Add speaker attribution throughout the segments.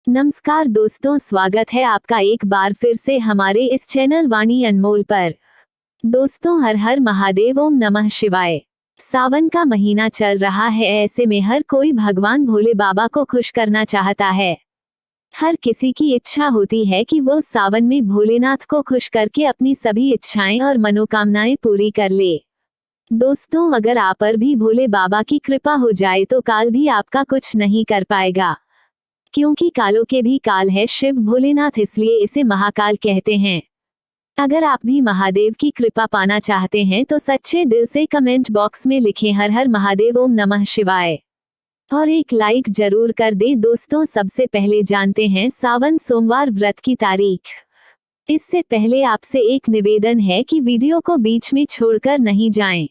Speaker 1: नमस्कार दोस्तों, स्वागत है आपका एक बार फिर से हमारे इस चैनल वाणी अनमोल पर। दोस्तों, हर हर महादेव, ओम नमः शिवाय। सावन का महीना चल रहा है, ऐसे में हर कोई भगवान भोले बाबा को खुश करना चाहता है। हर किसी की इच्छा होती है कि वो सावन में भोलेनाथ को खुश करके अपनी सभी इच्छाएं और मनोकामनाएं पूरी कर ले। दोस्तों, अगर आप पर भी भोले बाबा की कृपा हो जाए तो काल भी आपका कुछ नहीं कर पाएगा, क्योंकि कालों के भी काल है शिव भोलेनाथ, इसलिए इसे महाकाल कहते हैं। अगर आप भी महादेव की कृपा पाना चाहते हैं तो सच्चे दिल से कमेंट बॉक्स में लिखें हर हर महादेव, ओम नमः शिवाय, और एक लाइक जरूर कर दे। दोस्तों, सबसे पहले जानते हैं सावन सोमवार व्रत की तारीख। इससे पहले आपसे एक निवेदन है कि वीडियो को बीच में छोड़कर नहीं जाएं।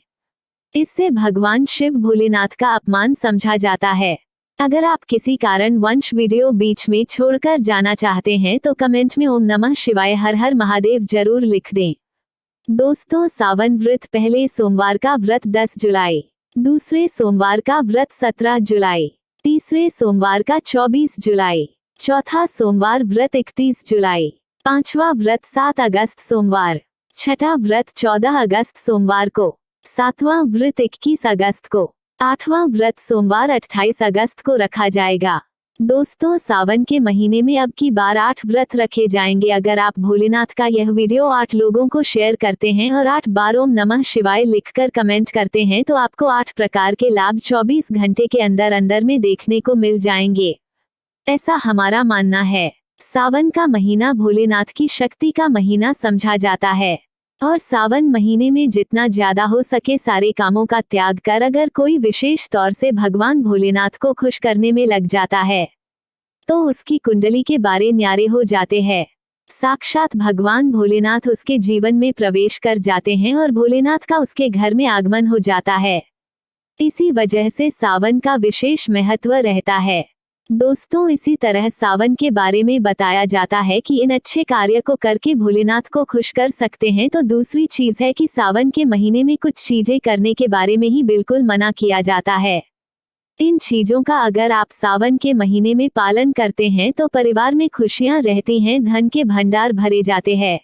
Speaker 1: इससे भगवान शिव भोलेनाथ का अपमान समझा जाता है। अगर आप किसी कारण वंश वीडियो बीच में छोड़कर जाना चाहते हैं तो कमेंट में ओम नमः शिवाय हर हर महादेव जरूर लिख दें। दोस्तों, सावन व्रत पहले सोमवार का व्रत 10 जुलाई, दूसरे सोमवार का व्रत 17 जुलाई, तीसरे सोमवार का 24 जुलाई, चौथा सोमवार व्रत 31 जुलाई, पांचवा व्रत 7 अगस्त सोमवार, छठा व्रत 14 अगस्त सोमवार को, सातवां व्रत 21 अगस्त को, आठवां व्रत सोमवार 28 अगस्त को रखा जाएगा। दोस्तों, सावन के महीने में अब की बार 8 व्रत रखे जाएंगे। अगर आप भोलेनाथ का यह वीडियो 8 लोगों को शेयर करते हैं और 8 बार ओम नमः शिवाय लिखकर कमेंट करते हैं तो आपको 8 प्रकार के लाभ 24 घंटे के अंदर अंदर में देखने को मिल जाएंगे, ऐसा हमारा मानना है। सावन का महीना भोलेनाथ की शक्ति का महीना समझा जाता है, और सावन महीने में जितना ज्यादा हो सके सारे कामों का त्याग कर अगर कोई विशेष तौर से भगवान भोलेनाथ को खुश करने में लग जाता है तो उसकी कुंडली के बारे न्यारे हो जाते हैं। साक्षात भगवान भोलेनाथ उसके जीवन में प्रवेश कर जाते हैं और भोलेनाथ का उसके घर में आगमन हो जाता है। इसी वजह से सावन का विशेष महत्व रहता है। दोस्तों, इसी तरह सावन के बारे में बताया जाता है कि इन अच्छे कार्य को करके भोलेनाथ को खुश कर सकते हैं। तो दूसरी चीज है कि सावन के महीने में कुछ चीजें करने के बारे में ही बिल्कुल मना किया जाता है। इन चीजों का अगर आप सावन के महीने में पालन करते हैं तो परिवार में खुशियां रहती हैं, धन के भंडार भरे जाते हैं।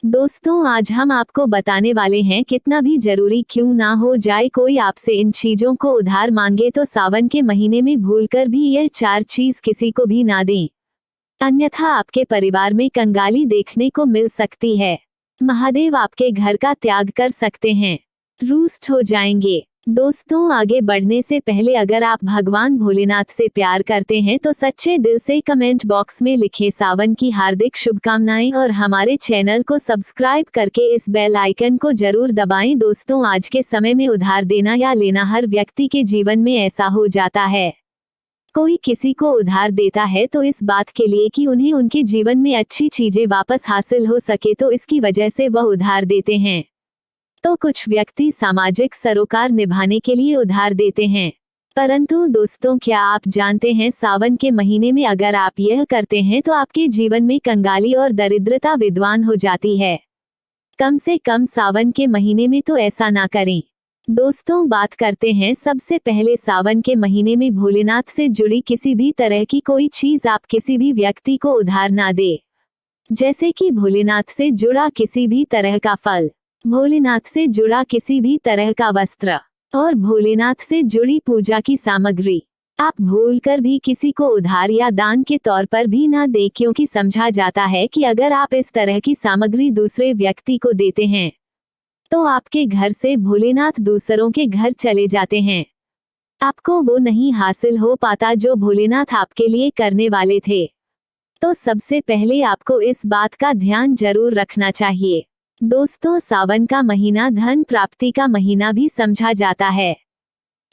Speaker 1: दोस्तों, आज हम आपको बताने वाले हैं कितना भी जरूरी क्यों ना हो जाए कोई आपसे इन चीजों को उधार मांगे तो सावन के महीने में भूलकर भी यह 4 चीज किसी को भी ना दें, अन्यथा आपके परिवार में कंगाली देखने को मिल सकती है। महादेव आपके घर का त्याग कर सकते हैं, रुष्ट हो जाएंगे। दोस्तों, आगे बढ़ने से पहले अगर आप भगवान भोलेनाथ से प्यार करते हैं तो सच्चे दिल से कमेंट बॉक्स में लिखें सावन की हार्दिक शुभकामनाएं और हमारे चैनल को सब्सक्राइब करके इस बेल आइकन को जरूर दबाएं। दोस्तों, आज के समय में उधार देना या लेना हर व्यक्ति के जीवन में ऐसा हो जाता है। कोई किसी को उधार देता है तो इस बात के लिए कि उन्हें उनके जीवन में अच्छी चीजें वापस हासिल हो सके, तो इसकी वजह से वह उधार देते हैं। तो कुछ व्यक्ति सामाजिक सरोकार निभाने के लिए उधार देते हैं। परंतु दोस्तों, क्या आप जानते हैं सावन के महीने में अगर आप यह करते हैं तो आपके जीवन में कंगाली और दरिद्रता विद्वान हो जाती है। कम से कम सावन के महीने में तो ऐसा ना करें। दोस्तों, बात करते हैं सबसे पहले सावन के महीने में भोलेनाथ से जुड़ी किसी भी तरह की कोई चीज आप किसी भी व्यक्ति को उधार ना दे, जैसे कि भोलेनाथ से जुड़ा किसी भी तरह का फल, भोलेनाथ से जुड़ा किसी भी तरह का वस्त्र और भोलेनाथ से जुड़ी पूजा की सामग्री आप भूलकर भी किसी को उधार या दान के तौर पर भी ना दें, क्योंकि समझा जाता है कि अगर आप इस तरह की सामग्री दूसरे व्यक्ति को देते हैं तो आपके घर से भोलेनाथ दूसरों के घर चले जाते हैं। आपको वो नहीं हासिल हो पाता जो भोलेनाथ आपके लिए करने वाले थे। तो सबसे पहले आपको इस बात का ध्यान जरूर रखना चाहिए। दोस्तों, सावन का महीना धन प्राप्ति का महीना भी समझा जाता है।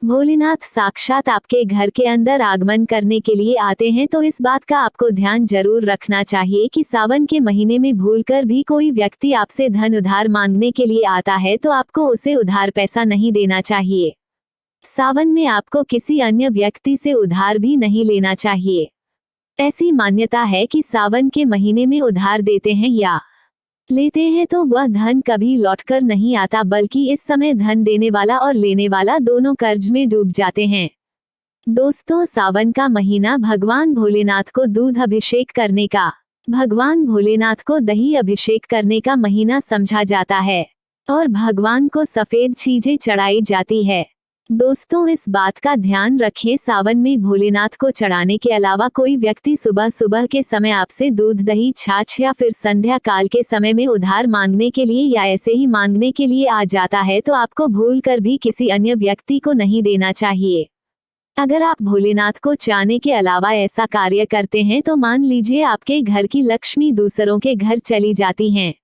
Speaker 1: भोलेनाथ साक्षात आपके घर के अंदर आगमन करने के लिए आते हैं, तो इस बात का आपको ध्यान जरूर रखना चाहिए कि सावन के महीने में भूलकर भी कोई व्यक्ति आपसे धन उधार मांगने के लिए आता है तो आपको उसे उधार पैसा नहीं देना चाहिए। सावन में आपको किसी अन्य व्यक्ति से उधार भी नहीं लेना चाहिए। ऐसी मान्यता है कि सावन के महीने में उधार देते हैं या लेते हैं तो वह धन कभी लौटकर नहीं आता, बल्कि इस समय धन देने वाला और लेने वाला दोनों कर्ज में डूब जाते हैं। दोस्तों, सावन का महीना भगवान भोलेनाथ को दूध अभिषेक करने का, भगवान भोलेनाथ को दही अभिषेक करने का महीना समझा जाता है और भगवान को सफेद चीजें चढ़ाई जाती है। दोस्तों, इस बात का ध्यान रखें, सावन में भोलेनाथ को चढ़ाने के अलावा कोई व्यक्ति सुबह सुबह के समय आपसे दूध, दही, छाछ या फिर संध्या काल के समय में उधार मांगने के लिए या ऐसे ही मांगने के लिए आ जाता है तो आपको भूलकर भी किसी अन्य व्यक्ति को नहीं देना चाहिए। अगर आप भोलेनाथ को चाहने के अलावा ऐसा कार्य करते हैं तो मान लीजिए आपके घर की लक्ष्मी दूसरों के घर चली जाती हैं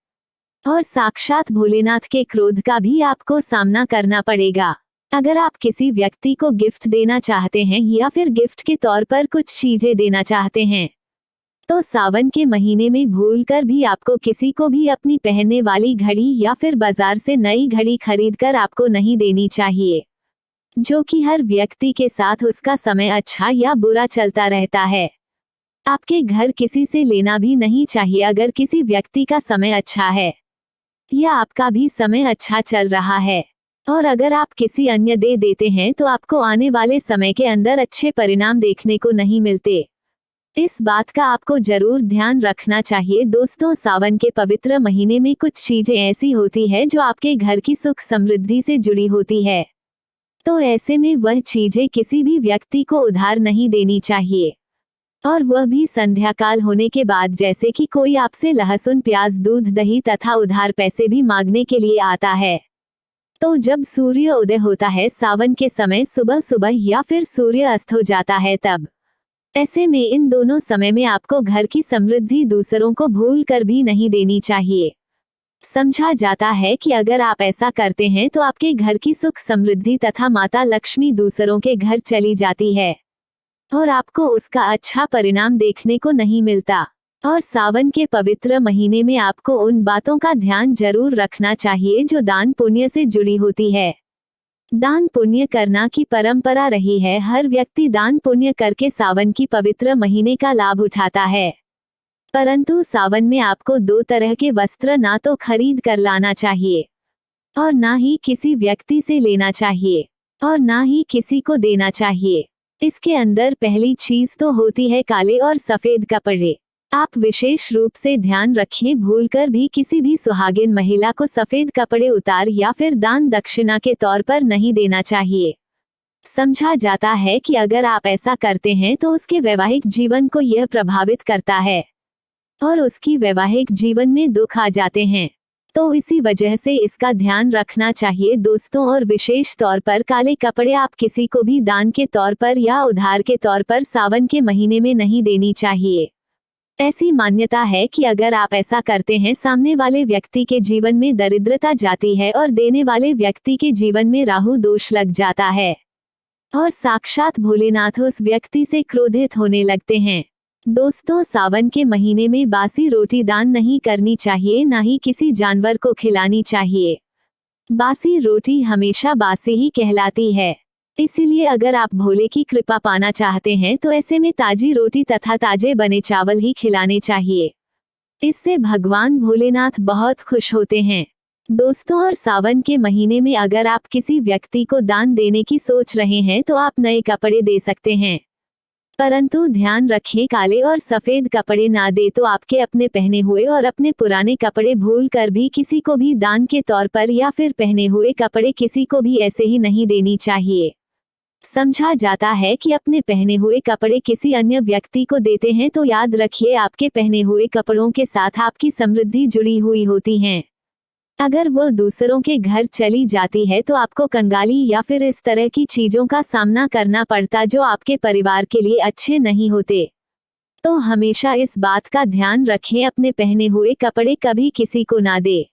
Speaker 1: और साक्षात भोलेनाथ के क्रोध का भी आपको सामना करना पड़ेगा। अगर आप किसी व्यक्ति को गिफ्ट देना चाहते हैं या फिर गिफ्ट के तौर पर कुछ चीजें देना चाहते हैं तो सावन के महीने में भूलकर भी आपको किसी को भी अपनी पहनने वाली घड़ी या फिर बाजार से नई घड़ी खरीदकर आपको नहीं देनी चाहिए, जो कि हर व्यक्ति के साथ उसका समय अच्छा या बुरा चलता रहता है। आपके घर किसी से लेना भी नहीं चाहिए अगर किसी व्यक्ति का समय अच्छा है या आपका भी समय अच्छा चल रहा है, और अगर आप किसी अन्य दे देते हैं तो आपको आने वाले समय के अंदर अच्छे परिणाम देखने को नहीं मिलते। इस बात का आपको जरूर ध्यान रखना चाहिए। दोस्तों, सावन के पवित्र महीने में कुछ चीजें ऐसी होती है जो आपके घर की सुख समृद्धि से जुड़ी होती है, तो ऐसे में वह चीजें किसी भी व्यक्ति को उधार नहीं देनी चाहिए, और वह भी संध्या काल होने के बाद। जैसे कि कोई आपसे लहसुन, प्याज, दूध, दही तथा उधार पैसे भी मांगने के लिए आता है तो जब सूर्य उदय होता है सावन के समय सुबह सुबह या फिर सूर्य अस्त हो जाता है तब, ऐसे में इन दोनों समय में आपको घर की समृद्धि दूसरों को भूल कर भी नहीं देनी चाहिए। समझा जाता है कि अगर आप ऐसा करते हैं तो आपके घर की सुख समृद्धि तथा माता लक्ष्मी दूसरों के घर चली जाती है और आपको उसका अच्छा परिणाम देखने को नहीं मिलता। और सावन के पवित्र महीने में आपको उन बातों का ध्यान जरूर रखना चाहिए जो दान पुण्य से जुड़ी होती है। दान पुण्य करना की परंपरा रही है, हर व्यक्ति दान पुण्य करके सावन की पवित्र महीने का लाभ उठाता है, परंतु सावन में आपको दो तरह के वस्त्र ना तो खरीद कर लाना चाहिए और ना ही किसी व्यक्ति से लेना चाहिए और ना ही किसी को देना चाहिए। इसके अंदर पहली चीज तो होती है काले और सफेद कपड़े। आप विशेष रूप से ध्यान रखें, भूलकर भी किसी भी सुहागिन महिला को सफेद कपड़े उतार या फिर दान दक्षिणा के तौर पर नहीं देना चाहिए। समझा जाता है कि अगर आप ऐसा करते हैं तो उसके वैवाहिक जीवन को यह प्रभावित करता है और उसकी वैवाहिक जीवन में दुख आ जाते हैं, तो इसी वजह से इसका ध्यान रखना चाहिए दोस्तों। और विशेष तौर पर काले कपड़े आप किसी को भी दान के तौर पर या उधार के तौर पर सावन के महीने में नहीं देनी चाहिए। ऐसी मान्यता है कि अगर आप ऐसा करते हैं सामने वाले व्यक्ति के जीवन में दरिद्रता जाती है और देने वाले व्यक्ति के जीवन में राहु दोष लग जाता है और साक्षात भोलेनाथ उस व्यक्ति से क्रोधित होने लगते हैं। दोस्तों, सावन के महीने में बासी रोटी दान नहीं करनी चाहिए, ना ही किसी जानवर को खिलानी चाहिए। बासी रोटी हमेशा बासी ही कहलाती है, इसीलिए अगर आप भोले की कृपा पाना चाहते हैं तो ऐसे में ताजी रोटी तथा ताजे बने चावल ही खिलाने चाहिए। इससे भगवान भोलेनाथ बहुत खुश होते हैं। दोस्तों, और सावन के महीने में अगर आप किसी व्यक्ति को दान देने की सोच रहे हैं तो आप नए कपड़े दे सकते हैं, परंतु ध्यान रखें काले और सफेद कपड़े ना दे तो आपके अपने पहने हुए और अपने पुराने कपड़े भूल कर भी किसी को भी दान के तौर पर या फिर पहने हुए कपड़े किसी को भी ऐसे ही नहीं देनी चाहिए। समझा जाता है कि अपने पहने हुए कपड़े किसी अन्य व्यक्ति को देते हैं तो याद रखिए आपके पहने हुए कपड़ों के साथ आपकी समृद्धि जुड़ी हुई होती है। अगर वो दूसरों के घर चली जाती है तो आपको कंगाली या फिर इस तरह की चीजों का सामना करना पड़ता जो आपके परिवार के लिए अच्छे नहीं होते। तो हमेशा इस बात का ध्यान रखें, अपने पहने हुए कपड़े कभी किसी को ना दे।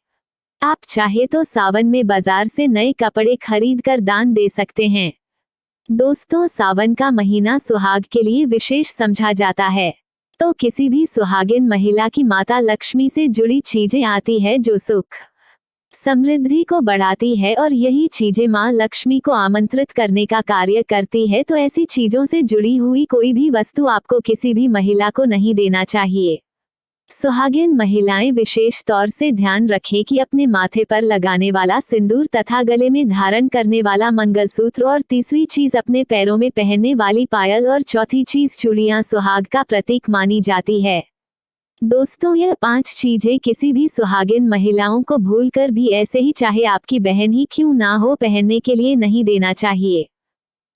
Speaker 1: आप चाहे तो सावन में बाजार से नए कपड़े खरीद कर दान दे सकते हैं। दोस्तों, सावन का महीना सुहाग के लिए विशेष समझा जाता है, तो किसी भी सुहागिन महिला की माता लक्ष्मी से जुड़ी चीजें आती है जो सुख समृद्धि को बढ़ाती है और यही चीजें मां लक्ष्मी को आमंत्रित करने का कार्य करती है। तो ऐसी चीजों से जुड़ी हुई कोई भी वस्तु आपको किसी भी महिला को नहीं देना चाहिए। सुहागिन महिलाएं विशेष तौर से ध्यान रखें कि अपने माथे पर लगाने वाला सिंदूर तथा गले में धारण करने वाला मंगलसूत्र और तीसरी चीज अपने पैरों में पहनने वाली पायल और चौथी चीज चूड़ियां सुहाग का प्रतीक मानी जाती है। दोस्तों, यह 5 चीजें किसी भी सुहागिन महिलाओं को भूलकर भी, ऐसे ही चाहे आपकी बहन ही क्यों ना हो, पहनने के लिए नहीं देना चाहिए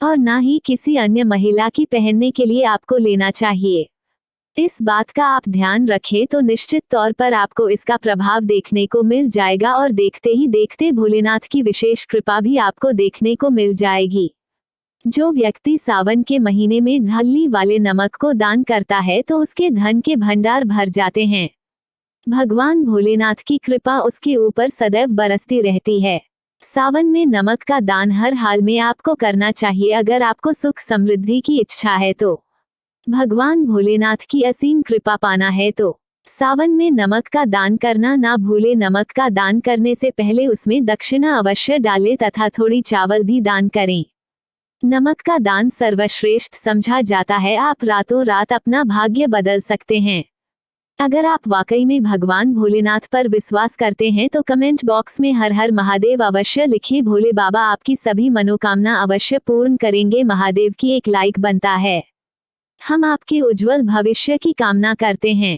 Speaker 1: और ना ही किसी अन्य महिला की पहनने के लिए आपको लेना चाहिए। इस बात का आप ध्यान रखें तो निश्चित तौर पर आपको इसका प्रभाव देखने को मिल जाएगा और देखते ही देखते भोलेनाथ की विशेष कृपा भी आपको देखने को मिल जाएगी। जो व्यक्ति सावन के महीने में धल्ली वाले नमक को दान करता है तो उसके धन के भंडार भर जाते हैं। भगवान भोलेनाथ की कृपा उसके ऊपर सदैव बरसती रहती है। सावन में नमक का दान हर हाल में आपको करना चाहिए अगर आपको सुख समृद्धि की इच्छा है तो। भगवान भोलेनाथ की असीम कृपा पाना है तो सावन में नमक का दान करना ना भूले। नमक का दान करने से पहले उसमें दक्षिणा अवश्य डालें तथा थोड़ी चावल भी दान करें। नमक का दान सर्वश्रेष्ठ समझा जाता है। आप रातों रात अपना भाग्य बदल सकते हैं। अगर आप वाकई में भगवान भोलेनाथ पर विश्वास करते हैं तो कमेंट बॉक्स में हर हर महादेव अवश्य लिखें। भोले बाबा आपकी सभी मनोकामना अवश्य पूर्ण करेंगे। महादेव की एक लाइक बनता है। हम आपके उज्जवल भविष्य की कामना करते हैं।